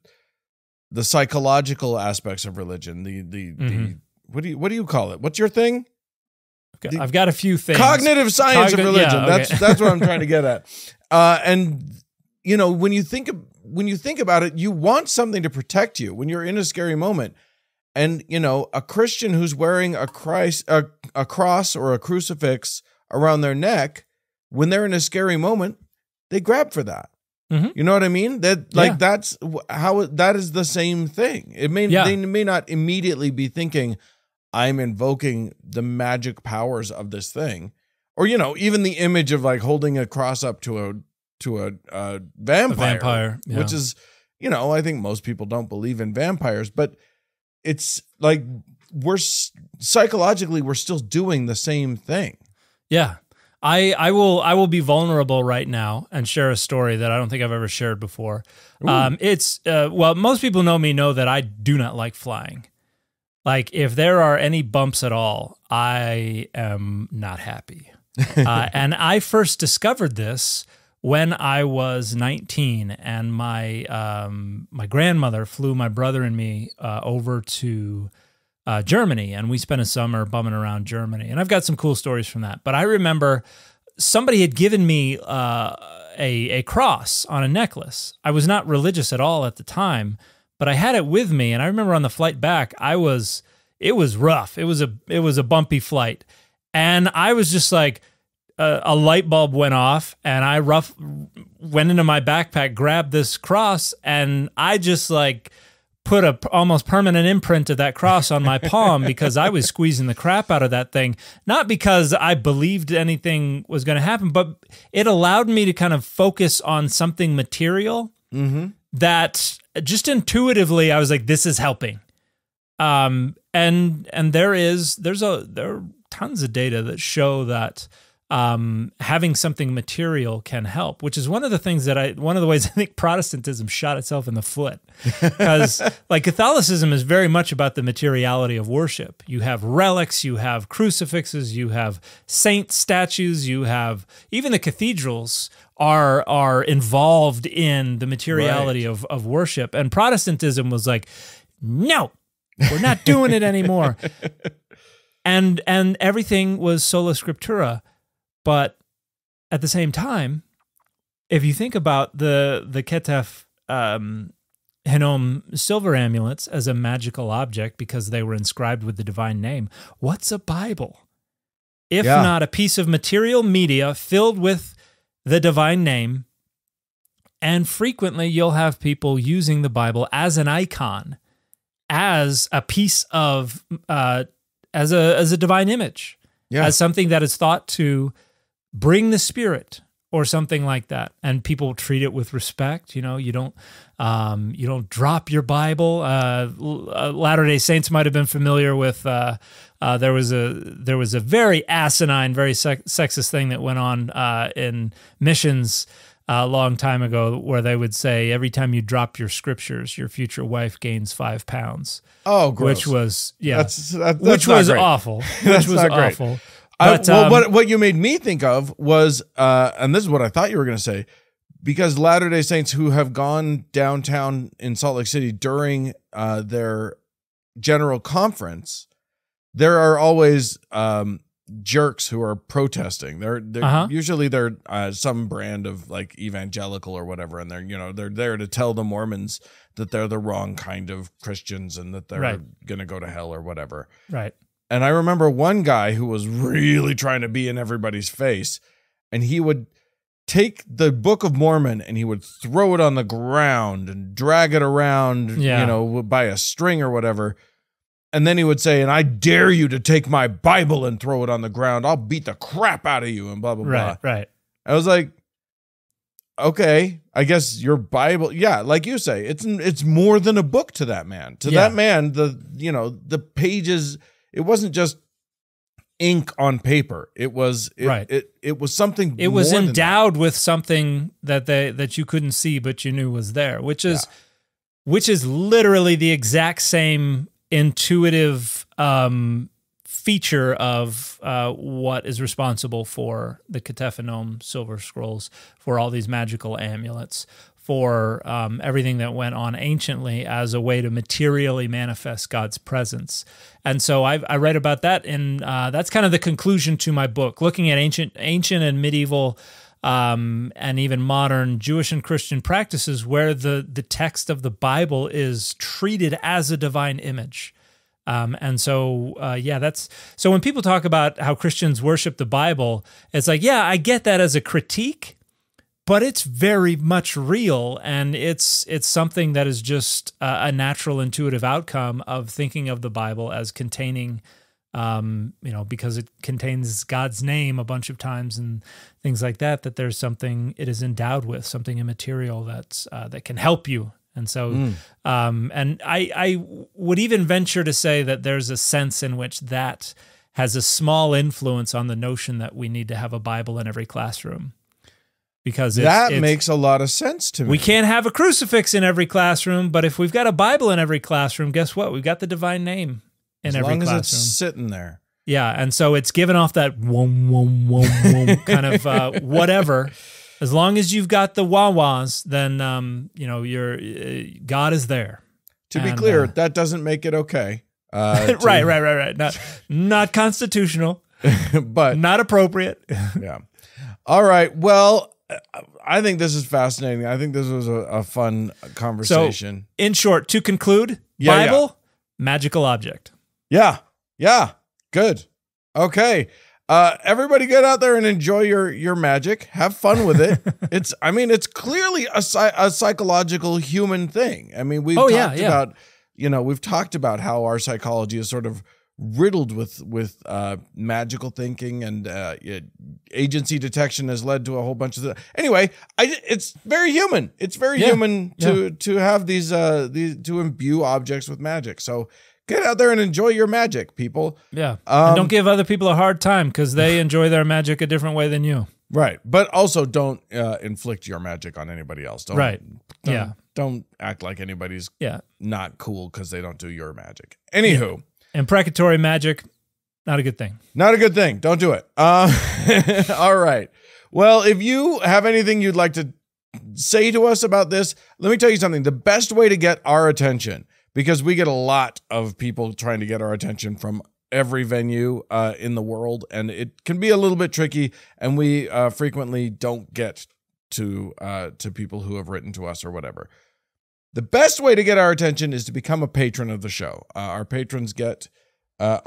Speaker 2: psychological aspects of religion. The what do you call it? What's your thing?
Speaker 1: I've got a few things.
Speaker 2: Cognitive science of religion.
Speaker 1: Yeah, okay.
Speaker 2: That's what I'm trying to get at. And when you think about it, you want something to protect you when you're in a scary moment. And a Christian who's wearing a cross or a crucifix around their neck, when they're in a scary moment, they grab for that. Mm-hmm. You know what I mean? That's how that is the same thing. They may not immediately be thinking, I'm invoking the magic powers of this thing, or even the image of like holding a cross up to a vampire, which is I think most people don't believe in vampires, but it's like we're psychologically still doing the same thing.
Speaker 1: Yeah, I will be vulnerable right now and share a story that I don't think I've ever shared before. Well, most people know that I do not like flying. Like, if there are any bumps at all, I am not happy. And I first discovered this when I was 19, and my grandmother flew my brother and me over to Germany, and we spent a summer bumming around Germany. And I've got some cool stories from that. But I remember somebody had given me a cross on a necklace. I was not religious at all at the time, but I had it with me. And I remember on the flight back, it was rough. It was a bumpy flight, and I was just like, a light bulb went off, and I went into my backpack, grabbed this cross, and I just like put a almost permanent imprint of that cross on my palm because I was squeezing the crap out of that thing. Not because I believed anything was going to happen, but it allowed me to kind of focus on something material that just intuitively I was like, this is helping. And there are tons of data that show that having something material can help, which is one of the ways I think Protestantism shot itself in the foot. Because like Catholicism is very much about the materiality of worship. You have relics, you have crucifixes, you have saint statues, you have even the cathedrals are involved in the materiality of worship. And Protestantism was like, no, we're not doing it anymore. And everything was sola scriptura. But at the same time, if you think about the Ketef Hinnom silver amulets as a magical object because they were inscribed with the divine name, what's a Bible? If not a piece of material media filled with the divine name? And frequently you'll have people using the Bible as an icon, as a piece of, as a divine image, as something that is thought to bring the Spirit or something like that, and people treat it with respect. You know, you don't drop your Bible. Latter-day Saints might have been familiar with. There was a very asinine, very sexist thing that went on in missions a long time ago, where they would say every time you drop your scriptures, your future wife gains 5 pounds.
Speaker 2: Oh, gross.
Speaker 1: Which was
Speaker 2: that's
Speaker 1: which was
Speaker 2: great.
Speaker 1: awful.
Speaker 2: That's
Speaker 1: which was
Speaker 2: not great.
Speaker 1: awful. But,
Speaker 2: what you made me think of was, and this is what I thought you were going to say, because Latter-day Saints who have gone downtown in Salt Lake City during their general conference, there are always jerks who are protesting. They're usually they're some brand of like evangelical or whatever, and they're there to tell the Mormons that they're the wrong kind of Christians and that they're going to go to hell or whatever.
Speaker 1: Right.
Speaker 2: And I remember one guy who was really trying to be in everybody's face, and he would take the Book of Mormon and he would throw it on the ground and drag it around, by a string or whatever. And then he would say, and I dare you to take my Bible and throw it on the ground. I'll beat the crap out of you and blah, blah, blah.
Speaker 1: Right.
Speaker 2: I was like, okay, I guess your Bible, like you say, it's more than a book to that man. To that man, the pages, it wasn't just ink on paper. It was it was something.
Speaker 1: It was endowed with something that you couldn't see but you knew was there, which is literally the exact same intuitive feature of what is responsible for the Ketef Hinnom silver scrolls, for all these magical amulets, for everything that went on anciently as a way to materially manifest God's presence. And so I write about that, and that's kind of the conclusion to my book, looking at ancient and medieval and even modern Jewish and Christian practices where the text of the Bible is treated as a divine image. And so, so when people talk about how Christians worship the Bible, it's like, I get that as a critique, but it's very much real, and it's something that is just a natural, intuitive outcome of thinking of the Bible as containing, because it contains God's name a bunch of times and things like that. That there's something it is endowed with, something immaterial that can help you. And so, and I would even venture to say that there's a sense in which that has a small influence on the notion that we need to have a Bible in every classroom. Because
Speaker 2: that makes a lot of sense to me.
Speaker 1: We can't have a crucifix in every classroom, but if we've got a Bible in every classroom, guess what? We've got the divine name in every classroom. As long as it's
Speaker 2: sitting there.
Speaker 1: Yeah, and so it's giving off that wom, wom, wom, wom kind of whatever. As long as you've got the wah-wahs, then God is there.
Speaker 2: To be clear, that doesn't make it okay.
Speaker 1: Right. Not constitutional,
Speaker 2: but
Speaker 1: not appropriate.
Speaker 2: Yeah. All right. Well, I think this is fascinating. I think this was a fun conversation.
Speaker 1: So, in short, to conclude, Bible, magical object.
Speaker 2: Yeah. Good. Okay. Everybody get out there and enjoy your magic. Have fun with it. It's clearly a psychological human thing. I mean, we've talked about how our psychology is sort of riddled with magical thinking, and agency detection has led to a whole bunch of anyway. It's very human. It's very human to have these to imbue objects with magic. So get out there and enjoy your magic, people.
Speaker 1: Yeah, and don't give other people a hard time because they enjoy their magic a different way than you.
Speaker 2: Right, but also don't inflict your magic on anybody else. Don't act like anybody's not cool because they don't do your magic. Anywho.
Speaker 1: Yeah. Imprecatory magic, not a good thing.
Speaker 2: Not a good thing. Don't do it. All right. Well, if you have anything you'd like to say to us about this, let me tell you something. The best way to get our attention, because we get a lot of people trying to get our attention from every venue in the world, and it can be a little bit tricky, and we frequently don't get to people who have written to us or whatever. The best way to get our attention is to become a patron of the show. Our patrons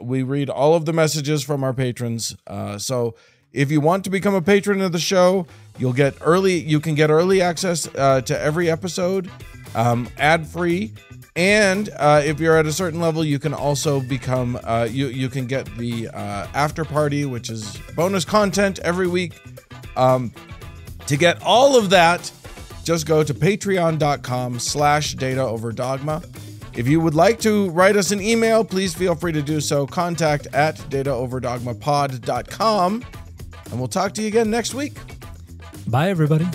Speaker 2: we read all of the messages from our patrons. So if you want to become a patron of the show, you can get early access to every episode, ad-free. And if you're at a certain level, you can also become, you can get the after party, which is bonus content every week. To get all of that, just go to patreon.com/dataoverdogma. If you would like to write us an email, please feel free to do so. contact@dataoverdogmapod.com. And we'll talk to you again next week.
Speaker 1: Bye, everybody.